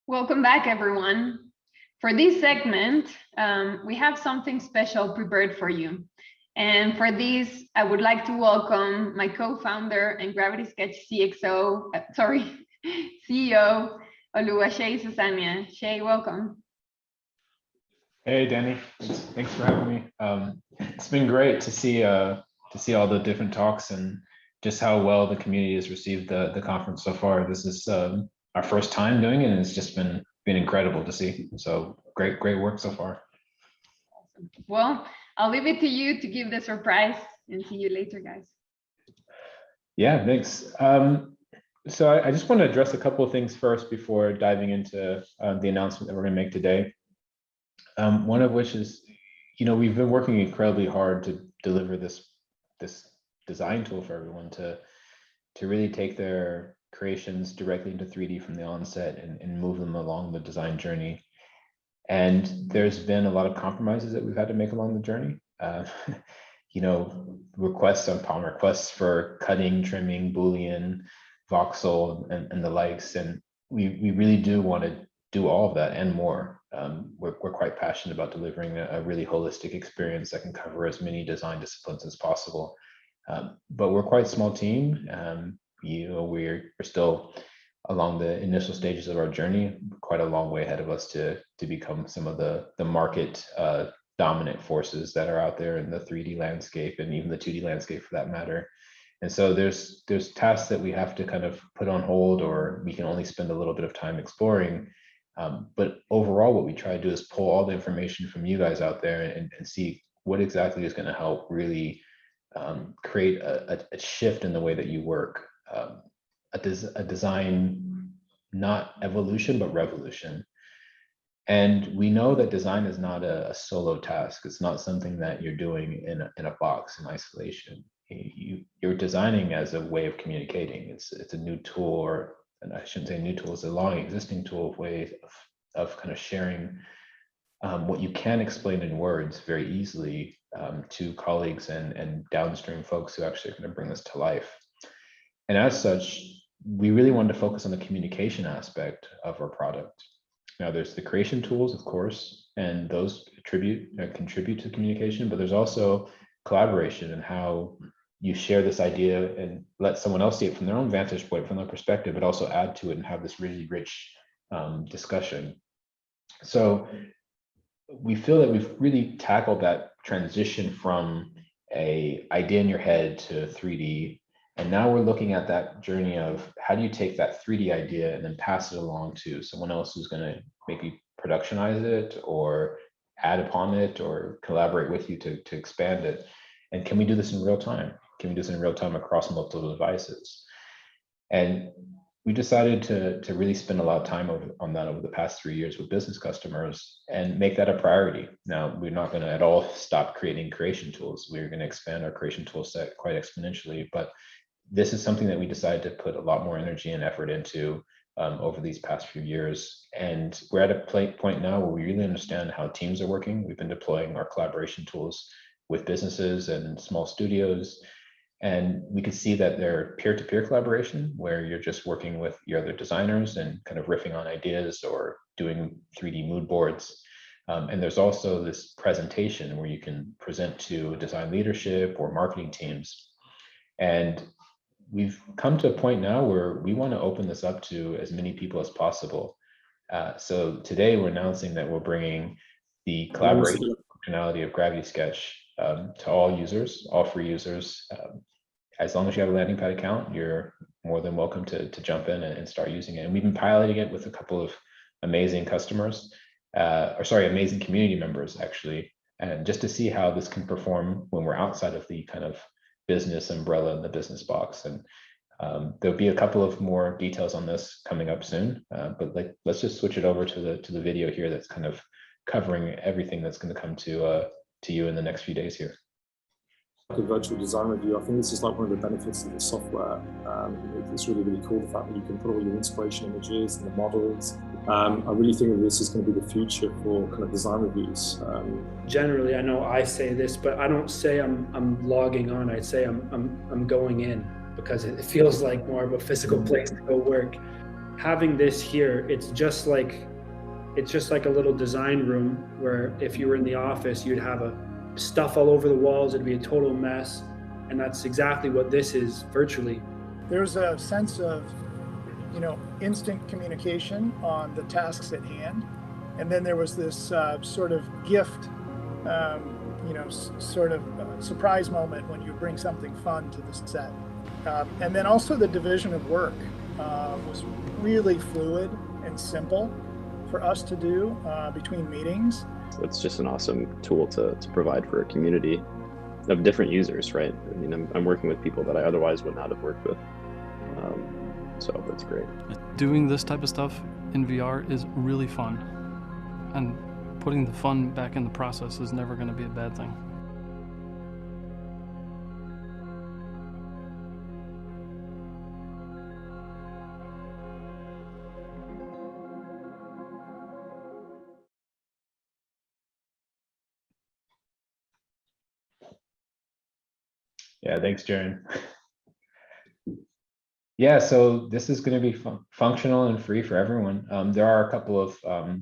Welcome back, everyone. For this segment, we have something special prepared for you. And for this, I would like to welcome my co-founder and Gravity Sketch CEO, Oluwaseyi Sosanya. Shay, welcome. Hey, Danny. Thanks for having me. It's been great to see all the different talks and just how well the community has received the conference so far. This is our first time doing it, and it's just been incredible to see. So great work so far. Awesome. Well, I'll leave it to you to give the surprise, and see you later, guys. Yeah, thanks. So I just want to address a couple of things first before diving into the announcement that we're going to make today. One of which is, we've been working incredibly hard to deliver this design tool for everyone to really take their creations directly into 3D from the onset and move them along the design journey. And there's been a lot of compromises that we've had to make along the journey. Requests upon requests for cutting, trimming, Boolean, voxel, and the likes. And we really do want to do all of that and more. We're quite passionate about delivering a really holistic experience that can cover as many design disciplines as possible. But we're quite a small team. We're still along the initial stages of our journey, quite a long way ahead of us to become some of the market dominant forces that are out there in the 3D landscape and even the 2D landscape for that matter. And so there's tasks that we have to kind of put on hold, or we can only spend a little bit of time exploring. But overall, what we try to do is pull all the information from you guys out there and see what exactly is going to help really create a shift in the way that you work. A design, not evolution, but revolution. And we know that design is not a solo task. It's not something that you're doing in a box in isolation. You're designing as a way of communicating. It's a new tool, and I shouldn't say new tool, it's a long existing tool of ways of kind of sharing what you can explain in words very easily to colleagues and downstream folks who actually are going to bring this to life. And as such, we really wanted to focus on the communication aspect of our product. Now, there's the creation tools, of course, and those contribute to communication, but there's also collaboration and how you share this idea and let someone else see it from their own vantage point, from their perspective, but also add to it and have this really rich discussion. So we feel that we've really tackled that transition from an idea in your head to 3D. And now we're looking at that journey of how do you take that 3D idea and then pass it along to someone else who's going to maybe productionize it or add upon it or collaborate with you to expand it. And can we do this in real time? Can we do this in real time across multiple devices? And we decided to really spend a lot of time on that over the past 3 years with business customers and make that a priority. Now, we're not going to at all stop creating creation tools. We're going to expand our creation tool set quite exponentially, but this is something that we decided to put a lot more energy and effort into over these past few years. And we're at a point now where we really understand how teams are working. We've been deploying our collaboration tools with businesses and small studios. And we could see that they're peer-to-peer collaboration, where you're just working with your other designers and kind of riffing on ideas or doing 3D mood boards. And there's also this presentation where you can present to design leadership or marketing teams. And we've come to a point now where we want to open this up to as many people as possible. So today we're announcing that we're bringing the collaboration functionality of Gravity Sketch to all users, all free users. As long as you have a landing pad account, you're more than welcome to jump in and start using it. And we've been piloting it with a couple of amazing customers, amazing community members actually, and just to see how this can perform when we're outside of the kind of business umbrella and the business box. And there'll be a couple of more details on this coming up soon, but let's just switch it over to the video here that's kind of covering everything that's going to come to you in the next few days here. Like a virtual design review, I think this is like one of the benefits of the software. It's really, really cool, the fact that you can put all your inspiration images and the models. I really think that this is going to be the future for kind of design reviews. Generally, I know I say this, but I don't say I'm logging on. I'd say I'm going in, because it feels like more of a physical place to go work. having this here, it's just like a little design room where if you were in the office, you'd have stuff all over the walls, it'd be a total mess. And that's exactly what this is virtually. There's a sense of, instant communication on the tasks at hand. And then there was this sort of gift, surprise moment when you bring something fun to the set. And then also the division of work was really fluid and simple for us to do between meetings. It's just an awesome tool to provide for a community of different users, right? I mean, I'm working with people that I otherwise would not have worked with. So that's great. Doing this type of stuff in VR is really fun. And putting the fun back in the process is never going to be a bad thing. Yeah, thanks, Jaren. Yeah, so this is going to be functional and free for everyone. There are a couple of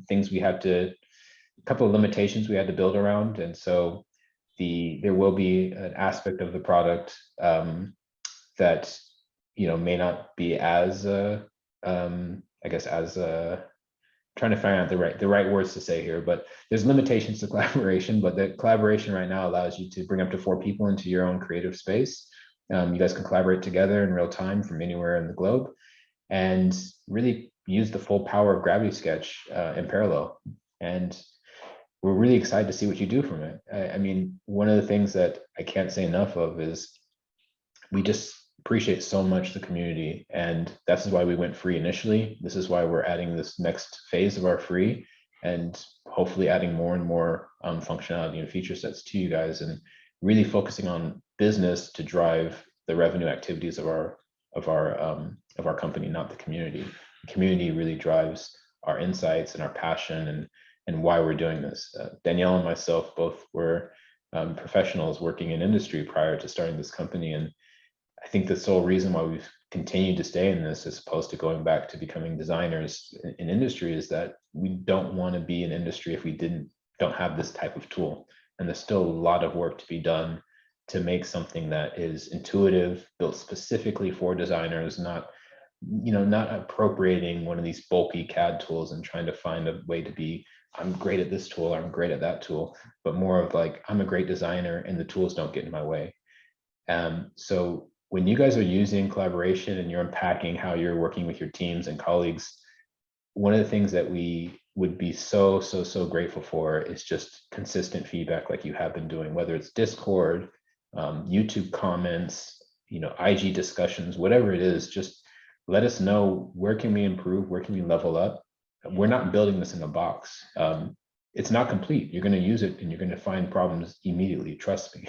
things a couple of limitations we had to build around, and so there will be an aspect of the product that may not be as trying to find out the right words to say here, but there's limitations to collaboration, but the collaboration right now allows you to bring up to 4 people into your own creative space. You guys can collaborate together in real time from anywhere in the globe and really use the full power of Gravity Sketch in parallel. And we're really excited to see what you do from it. I mean, one of the things that I can't say enough of is we just appreciate so much the community, and that's why we went free initially. This is why we're adding this next phase of our free and hopefully adding more and more functionality and feature sets to you guys, and really focusing on business to drive the revenue activities of our company, not the community. The community really drives our insights and our passion and why we're doing this. Danielle and myself both were professionals working in industry prior to starting this company, and I think the sole reason why we've continued to stay in this as opposed to going back to becoming designers in industry is that we don't want to be in industry if we don't have this type of tool. And there's still a lot of work to be done to make something that is intuitive, built specifically for designers, not appropriating one of these bulky CAD tools and trying to find a way to be, I'm great at this tool, or I'm great at that tool, but more of like, I'm a great designer and the tools don't get in my way. So when you guys are using collaboration and you're unpacking how you're working with your teams and colleagues, one of the things that we would be so grateful for is just consistent feedback like you have been doing, whether it's Discord, YouTube comments, IG discussions, whatever it is. Just let us know, where can we improve, where can we level up. We're not building this in a box. It's not complete. You're going to use it and you're going to find problems immediately, trust me.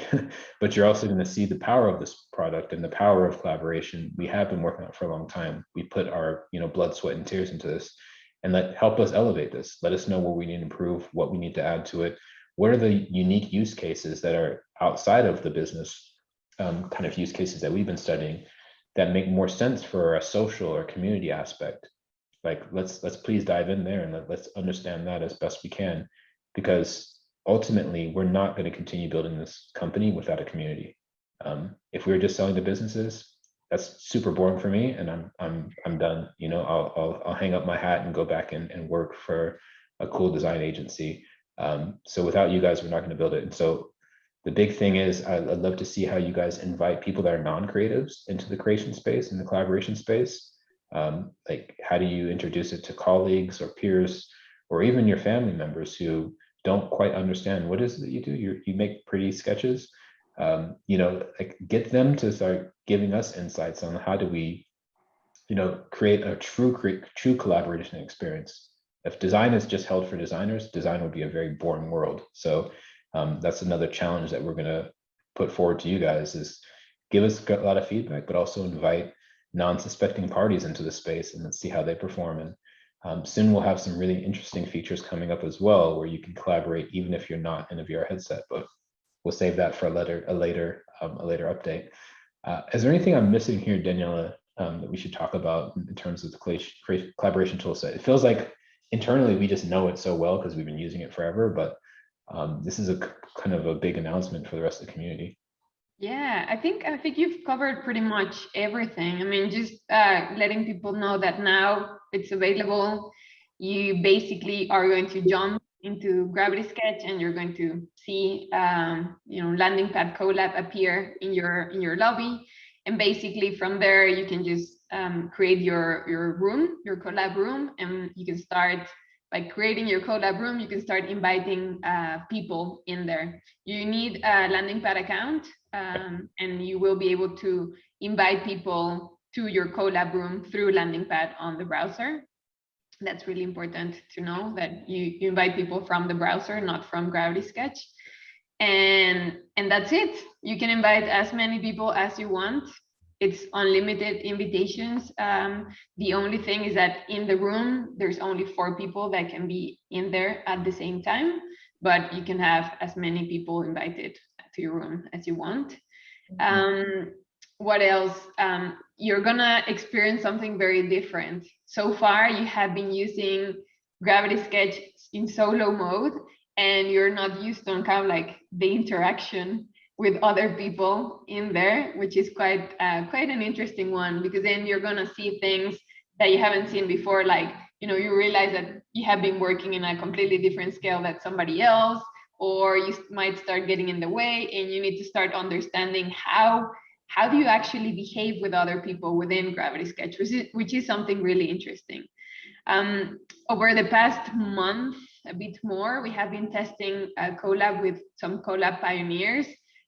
But you're also going to see the power of this product and the power of collaboration. We have been working on it for a long time. We put our blood, sweat, and tears into this, and help us elevate this. Let us know where we need to improve, what we need to add to it. What are the unique use cases that are outside of the business kind of use cases that we've been studying that make more sense for a social or community aspect? Like, let's please dive in there and let's understand that as best we can, because ultimately we're not going to continue building this company without a community. If we were just selling to businesses, that's super boring for me, and I'm done. I'll hang up my hat and go back and work for a cool design agency. So without you guys, we're not going to build it. And so the big thing is, I'd love to see how you guys invite people that are non-creatives into the creation space and the collaboration space. Like, how do you introduce it to colleagues or peers or even your family members who don't quite understand what is it that you do? You make pretty sketches. Like, get them to start giving us insights on how do we create a true collaboration experience. If design is just held for designers, design would be a very boring world. So that's another challenge that we're going to put forward to you guys, is give us a lot of feedback, but also invite non-suspecting parties into the space and let's see how they perform. And soon we'll have some really interesting features coming up as well, where you can collaborate even if you're not in a VR headset, but we'll save that for a later update. Is there anything I'm missing here, Daniela, that we should talk about in terms of the collaboration tool set? It feels like internally we just know it so well because we've been using it forever, but this is a kind of a big announcement for the rest of the community. Yeah, I think you've covered pretty much everything. I mean, just letting people know that now it's available. You basically are going to jump into Gravity Sketch and you're going to see landing pad collab appear in your lobby, and basically from there you can just create your room, your collab room, and you can start by creating your collab room. You can start inviting people in there. You need a landing pad account, and you will be able to invite people to your collab room through landing pad on the browser. That's really important to know, that you invite people from the browser, not from Gravity Sketch. And that's it. You can invite as many people as you want. It's unlimited invitations. The only thing is that in the room, there's only 4 people that can be in there at the same time, but you can have as many people invited to your room as you want. What else? You're gonna experience something very different. So far, you have been using Gravity Sketch in solo mode, and you're not used on kind of like the interaction with other people in there, which is quite an interesting one, because then you're gonna see things that you haven't seen before, like you realize that you have been working in a completely different scale than somebody else, or you might start getting in the way, and you need to start understanding how do you actually behave with other people within Gravity Sketch, which is something really interesting. Over the past month, a bit more, we have been testing a collab with some collab pioneers,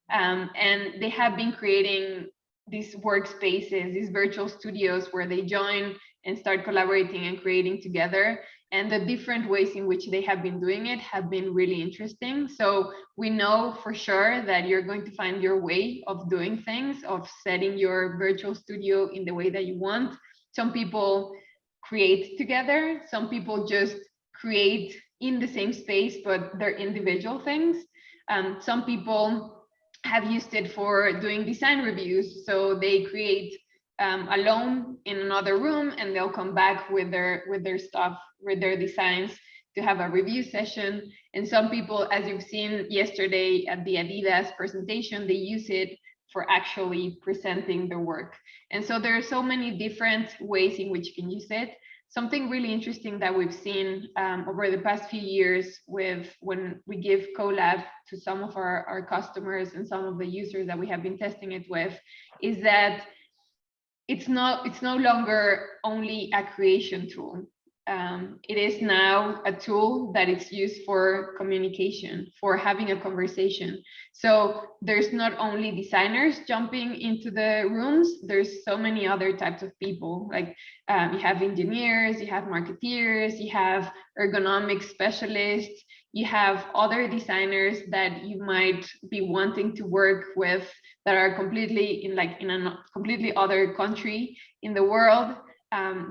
and they have been creating these workspaces, these virtual studios where they join and start collaborating and creating together. And the different ways in which they have been doing it have been really interesting. So we know for sure that you're going to find your way of doing things, of setting your virtual studio in the way that you want. Some people create together, some people just create in the same space, but they're individual things. Some people have used it for doing design reviews, so they create alone in another room, and they'll come back with their stuff, with their designs, to have a review session. And some people, as you've seen yesterday at the Adidas presentation, they use it for actually presenting their work. And so there are so many different ways in which you can use it. Something really interesting that we've seen over the past few years with when we give collab to some of our customers and some of the users that we have been testing it with, is that it's no longer only a creation tool. It is now a tool that is used for communication, for having a conversation. So there's not only designers jumping into the rooms, there's so many other types of people. Like you have engineers, you have marketeers, you have ergonomic specialists, you have other designers that you might be wanting to work with that are completely in a completely other country in the world.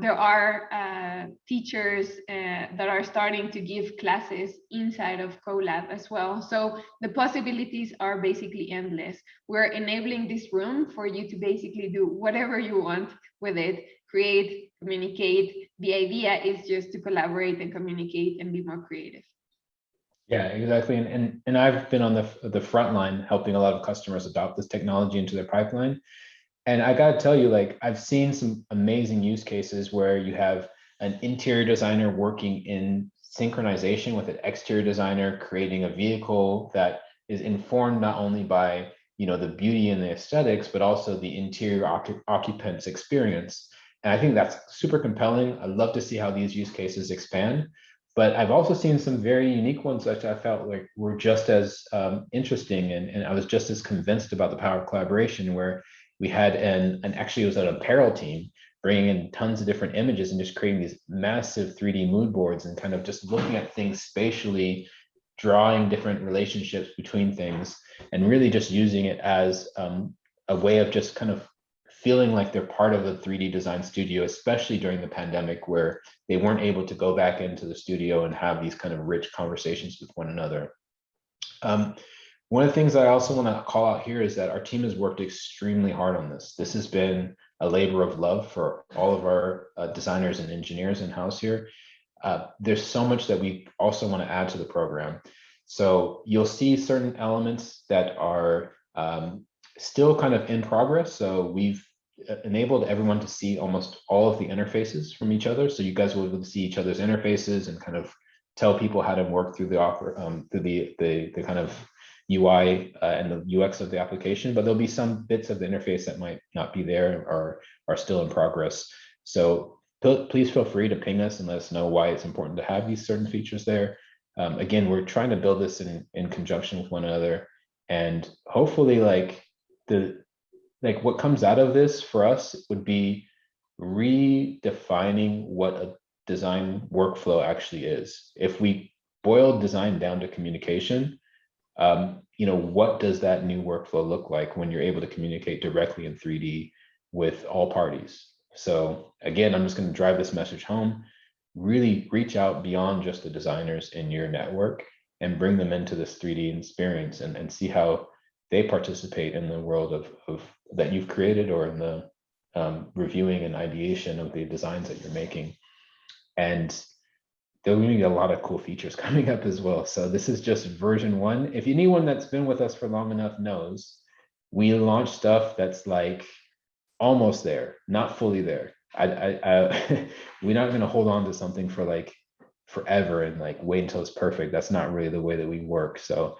There are teachers that are starting to give classes inside of collab as well. So the possibilities are basically endless. We're enabling this room for you to basically do whatever you want with it, create, communicate. The idea is just to collaborate and communicate and be more creative. Yeah, exactly. And I've been on the front line helping a lot of customers adopt this technology into their pipeline. And I got to tell you, like, I've seen some amazing use cases where you have an interior designer working in synchronization with an exterior designer, creating a vehicle that is informed not only by, the beauty and the aesthetics, but also the interior occupant's experience. And I think that's super compelling. I'd love to see how these use cases expand. But I've also seen some very unique ones that I felt like were just as interesting, and I was just as convinced about the power of collaboration, where we had actually it was an apparel team bringing in tons of different images and just creating these massive 3D mood boards and kind of just looking at things spatially, drawing different relationships between things, and really just using it as a way of just kind of feeling like they're part of a 3D design studio, especially during the pandemic where they weren't able to go back into the studio and have these kind of rich conversations with one another. One of the things I also want to call out here is that our team has worked extremely hard on this. This has been a labor of love for all of our designers and engineers in-house here. There's so much that we also want to add to the program. So you'll see certain elements that are still kind of in progress. So we've enabled everyone to see almost all of the interfaces from each other. So you guys will be able to see each other's interfaces and kind of tell people how to work through the kind of UI and the UX of the application. But there'll be some bits of the interface that might not be there or are still in progress. So please feel free to ping us and let us know why it's important to have these certain features there. Again, we're trying to build this in conjunction with one another, and hopefully what comes out of this for us would be redefining what a design workflow actually is. If we boil design down to communication, what does that new workflow look like when you're able to communicate directly in 3D with all parties? So again, I'm just going to drive this message home. Really reach out beyond just the designers in your network and bring them into this 3D experience and see how they participate in the world of that you've created, or in the reviewing and ideation of the designs that you're making. And there'll be a lot of cool features coming up as well. So this is just version 1. If anyone that's been with us for long enough knows, we launch stuff that's like almost there, not fully there. We're not going to hold on to something for like forever and like wait until it's perfect. That's not really the way that we work. So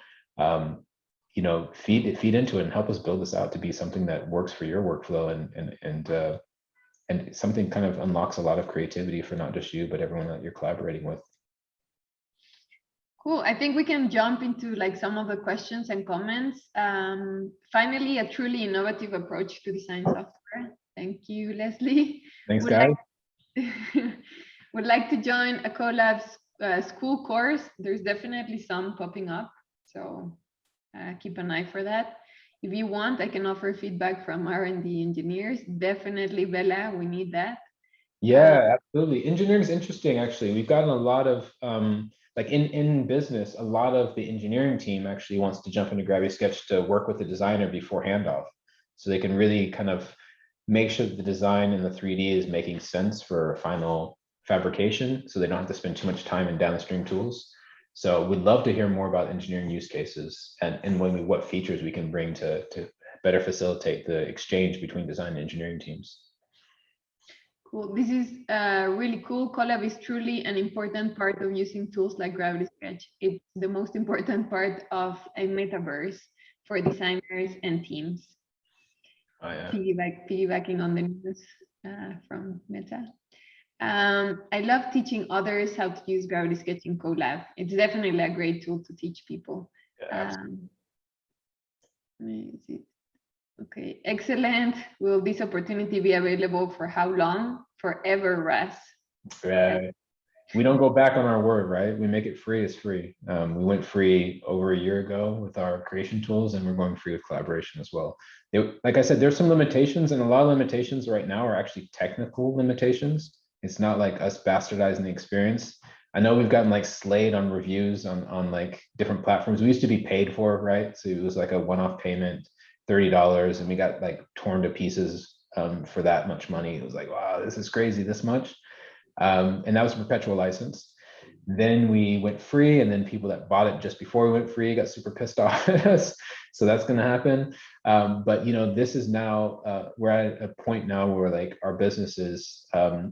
feed into it and help us build this out to be something that works for your workflow and something kind of unlocks a lot of creativity for not just you, but everyone that you're collaborating with. Cool. I think we can jump into like some of the questions and comments. Finally, a truly innovative approach to design software. Thank you, Leslie. Thanks, guys. Would like to join a collab school course. There's definitely some popping up, so keep an eye for that. If you want, I can offer feedback from R&D engineers. Definitely, Bella, we need that. Yeah, absolutely. Engineering is interesting, actually. We've gotten a lot of, like in business, a lot of the engineering team actually wants to jump into Gravity Sketch to work with the designer before handoff. So they can really kind of make sure that the design in the 3D is making sense for final fabrication, so they don't have to spend too much time in downstream tools. So we'd love to hear more about engineering use cases and what features we can bring to better facilitate the exchange between design and engineering teams. Cool. This is really cool. Collab is truly an important part of using tools like Gravity Sketch. It's the most important part of a metaverse for designers and teams. Oh, yeah. Piggybacking on the news from Meta. I love teaching others how to use Gravity Sketch in Collab. It's definitely a great tool to teach people. Yeah, Okay, excellent. Will this opportunity be available for how long? Forever, Russ. Right. We don't go back on our word, right? We make it free as free. We went free over a year ago with our creation tools, and we're going free with collaboration as well. Like I said, there's some limitations, and a lot of limitations right now are actually technical limitations. It's not like us bastardizing the experience. I know we've gotten like slayed on reviews on like different platforms. We used to be paid for, right? So it was like a one-off payment, $30, and we got like torn to pieces for that much money. It was like, wow, this is crazy, this much. And that was a perpetual license. Then we went free, and then people that bought it just before we went free got super pissed off at us. So that's going to happen. But this is now we're at a point now where like our business is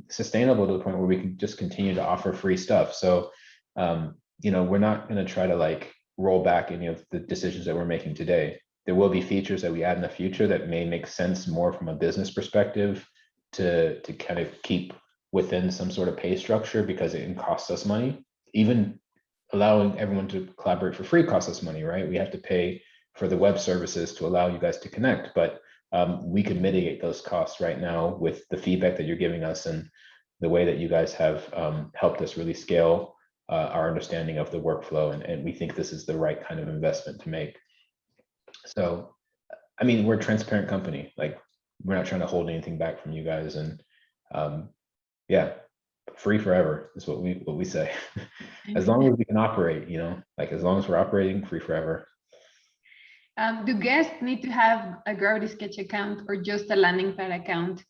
sustainable to the point where we can just continue to offer free stuff. So we're not going to try to like roll back any of the decisions that we're making today. There will be features that we add in the future that may make sense more from a business perspective to kind of keep within some sort of pay structure, because it costs us money. Even allowing everyone to collaborate for free costs us money, right? We have to pay for the web services to allow you guys to connect, but we can mitigate those costs right now with the feedback that you're giving us and the way that you guys have helped us really scale our understanding of the workflow. And we think this is the right kind of investment to make. So, I mean, we're a transparent company. Like, we're not trying to hold anything back from you guys. And yeah, free forever is what we say. As long as we can operate, like as long as we're operating, free forever. Do guests need to have a Gravity Sketch account or just a landing pad account?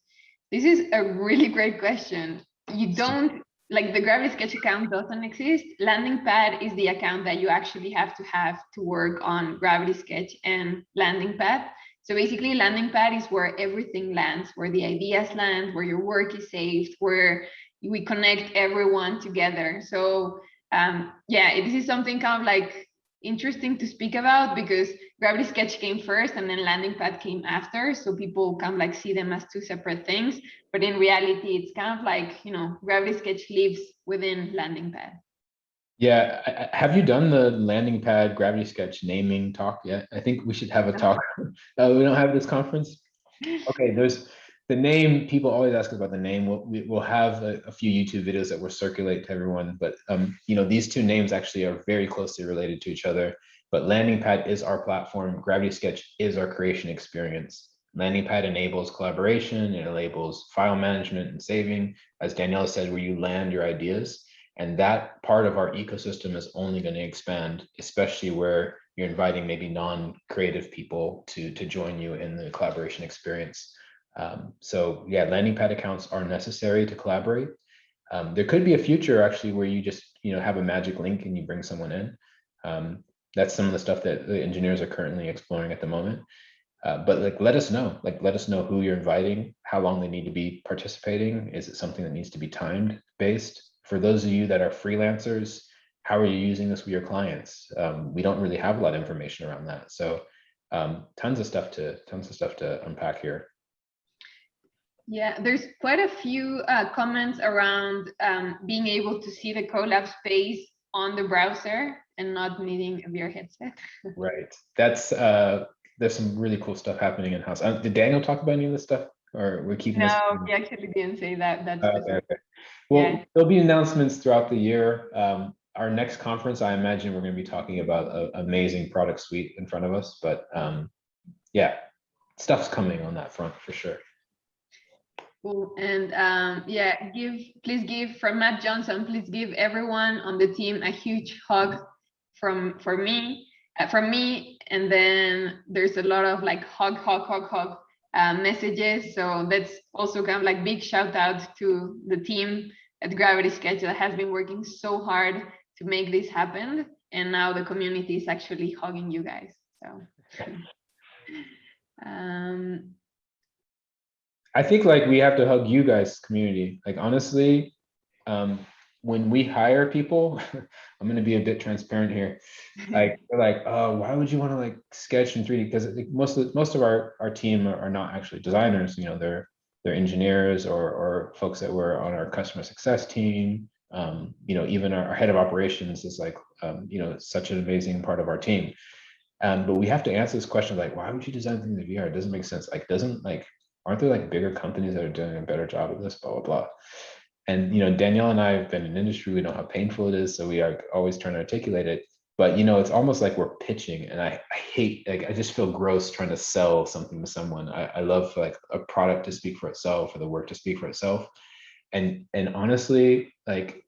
This is a really great question. You don't, like, the Gravity Sketch account doesn't exist. Landing Pad is the account that you actually have to work on Gravity Sketch and Landing Pad. So basically, Landing Pad is where everything lands, where the ideas land, where your work is saved, where we connect everyone together. So yeah, this is something kind of like interesting to speak about, because Gravity Sketch came first and then Landing Pad came after. So people kind of like see them as two separate things. But in reality, it's kind of like, you know, Gravity Sketch lives within Landing Pad. Yeah, have you done the Landing Pad Gravity Sketch naming talk yet? I think we should have a talk. We don't have this conference. Okay, there's the name. People always ask about the name. We'll have a few YouTube videos that we'll circulate to everyone. But you know, these two names actually are very closely related to each other. But Landing Pad is our platform. Gravity Sketch is our creation experience. Landing Pad enables collaboration. It enables file management and saving, as Daniela said, where you land your ideas. And that part of our ecosystem is only going to expand, especially where you're inviting maybe non-creative people to join you in the collaboration experience. So yeah, landing pad accounts are necessary to collaborate. There could be a future actually where you just have a magic link and you bring someone in. That's some of the stuff that the engineers are currently exploring at the moment. But like, let us know who you're inviting, how long they need to be participating. Is it something that needs to be timed based? For those of you that are freelancers, how are you using this with your clients? We don't really have a lot of information around that. So tons of stuff to unpack here. Yeah, there's quite a few comments around being able to see the Colab space on the browser and not needing a VR headset. Right. That's there's some really cool stuff happening in house. Did Daniel talk about any of this stuff, or we're keeping this? No, he actually didn't say that. That's okay. Well, yeah. There'll be announcements throughout the year. Our next conference, I imagine we're going to be talking about an amazing product suite in front of us. But yeah, stuff's coming on that front for sure. Cool. And yeah, please give from Matt Johnson. Please give everyone on the team a huge hug from me. And then there's a lot of like hug messages. So that's also kind of like big shout out to the team at Gravity Sketch that has been working so hard to make this happen. And now the community is actually hugging you guys. So I think like we have to hug you guys, community. Like honestly, when we hire people, I'm going to be a bit transparent here. Like they're like, oh, why would you want to like sketch in 3D? Because most of our team are not actually designers. They're engineers or folks that were on our customer success team. Even our head of operations is like, such an amazing part of our team. But we have to answer this question like, why would you design things in VR? It doesn't make sense. Like, aren't there like bigger companies that are doing a better job of this? Blah blah blah. And Danielle and I have been in industry. We know how painful it is, so we are always trying to articulate it. But it's almost like we're pitching, and I hate, like, I just feel gross trying to sell something to someone. I love like a product to speak for itself, or the work to speak for itself. And honestly, like,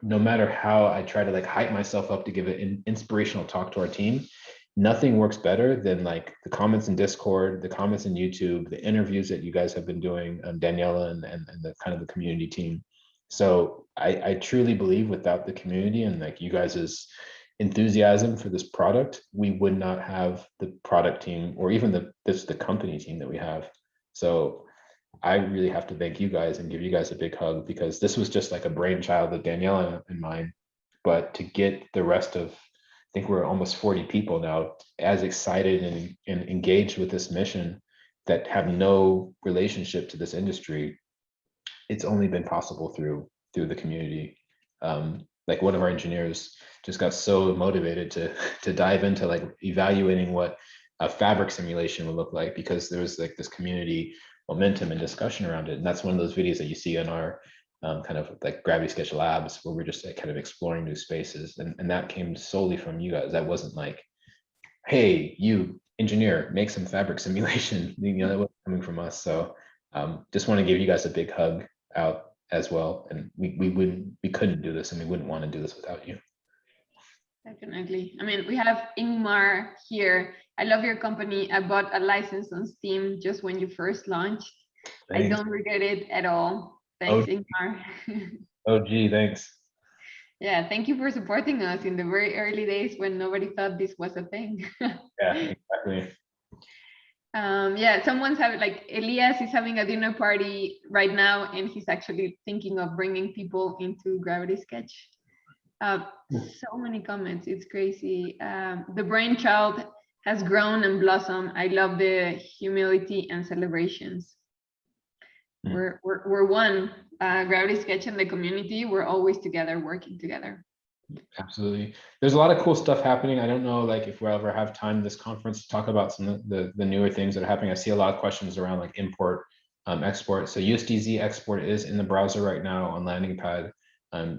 no matter how I try to like hype myself up to give an inspirational talk to our team, nothing works better than like the comments in Discord, the comments in YouTube, the interviews that you guys have been doing, Daniela and the kind of the community team. So I truly believe without the community and like you guys' enthusiasm for this product, we would not have the product team or even the company team that we have. So I really have to thank you guys and give you guys a big hug, because this was just like a brainchild of Daniela and mine. But to get the rest of, I think we're almost 40 people now, as excited and engaged with this mission that have no relationship to this industry, it's only been possible through the community. Like one of our engineers just got so motivated to dive into like evaluating what a fabric simulation would look like, because there was like this community momentum and discussion around it. And that's one of those videos that you see in our kind of like Gravity Sketch labs, where we're just like kind of exploring new spaces. And that came solely from you guys. That wasn't like, hey, you engineer, make some fabric simulation. That was coming from us. So just want to give you guys a big hug out as well. And we couldn't do this, and we wouldn't want to do this without you. Definitely. I mean, we have Ingmar here. I love your company. I bought a license on Steam just when you first launched. I don't regret it at all. Thanks, Ingmar. Oh, gee, thanks. Yeah, thank you for supporting us in the very early days when nobody thought this was a thing. Yeah, exactly. Yeah, someone's having, like, Elias is having a dinner party right now, and he's actually thinking of bringing people into Gravity Sketch. So many comments, it's crazy. The brainchild has grown and blossomed. I love the humility and celebrations. We're one. Gravity Sketch and the community, we're always together, working together. Absolutely. There's a lot of cool stuff happening. I don't know, like, if we'll ever have time this conference to talk about some of the newer things that are happening. I see a lot of questions around like import, export. So USDZ export is in the browser right now on landing pad.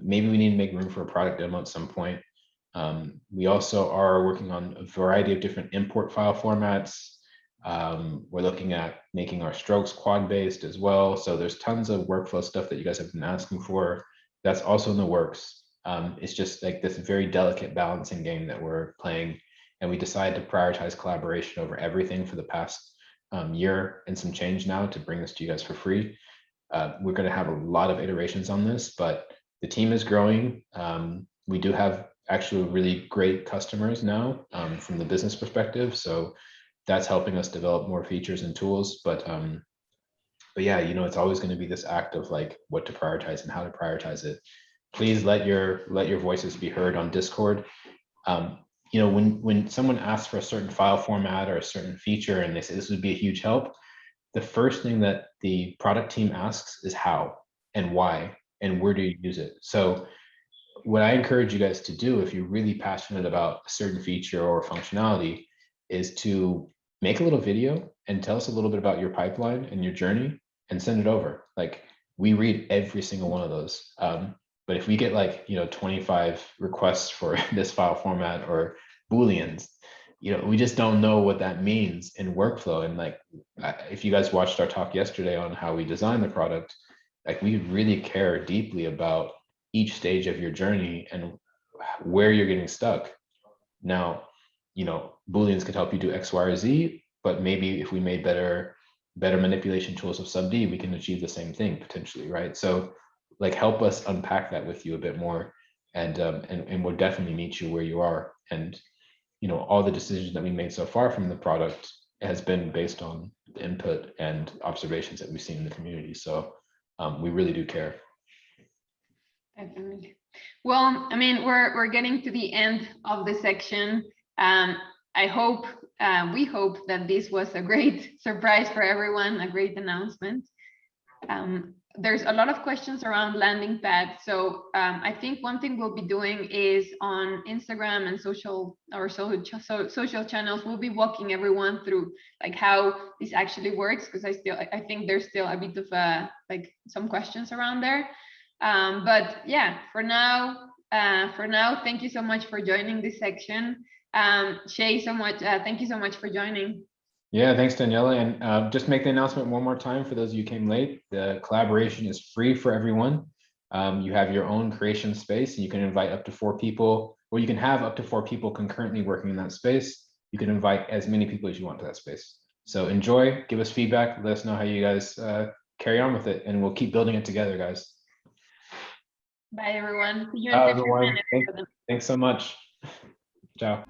Maybe we need to make room for a product demo at some point. We also are working on a variety of different import file formats. We're looking at making our strokes quad based as well. So there's tons of workflow stuff that you guys have been asking for. That's also in the works. It's just like this very delicate balancing game that we're playing, and we decided to prioritize collaboration over everything for the past year and some change now to bring this to you guys for free. We're going to have a lot of iterations on this, but the team is growing. We do have actually really great customers now from the business perspective, so that's helping us develop more features and tools. But yeah, you know, it's always going to be this act of like what to prioritize and how to prioritize it. Please let your voices be heard on Discord. You know, when someone asks for a certain file format or a certain feature and they say this would be a huge help, the first thing that the product team asks is how and why and where do you use it. So what I encourage you guys to do, if you're really passionate about a certain feature or functionality, is to make a little video and tell us a little bit about your pipeline and your journey and send it over. Like, we read every single one of those. But if we get like, you know, 25 requests for this file format or Booleans, you know, we just don't know what that means in workflow. And like, if you guys watched our talk yesterday on how we design the product, like, we really care deeply about each stage of your journey and where you're getting stuck. Now, you know, Booleans could help you do X, Y, or Z, but maybe if we made better manipulation tools of sub D, we can achieve the same thing potentially, right? So like, help us unpack that with you a bit more, and we'll definitely meet you where you are. And you know, all the decisions that we made so far from the product has been based on the input and observations that we've seen in the community. So we really do care. Definitely. Well, I mean, we're getting to the end of the section. I hope, we hope that this was a great surprise for everyone, a great announcement. There's a lot of questions around landing pad. So I think one thing we'll be doing is on Instagram and social channels, we'll be walking everyone through like how this actually works, because I think there's still a bit of like some questions around there. But yeah, for now, thank you so much for joining this section. Shay, thank you so much for joining. Yeah, thanks, Daniela. And just make the announcement one more time for those of you who came late. The collaboration is free for everyone. You have your own creation space, and you can invite up to 4 people, or you can have up to 4 people concurrently working in that space. You can invite as many people as you want to that space. So enjoy, give us feedback, let us know how you guys carry on with it, and we'll keep building it together, guys. Bye, everyone. See you in Bye, 15 everyone. minutes. Thanks so much. Ciao.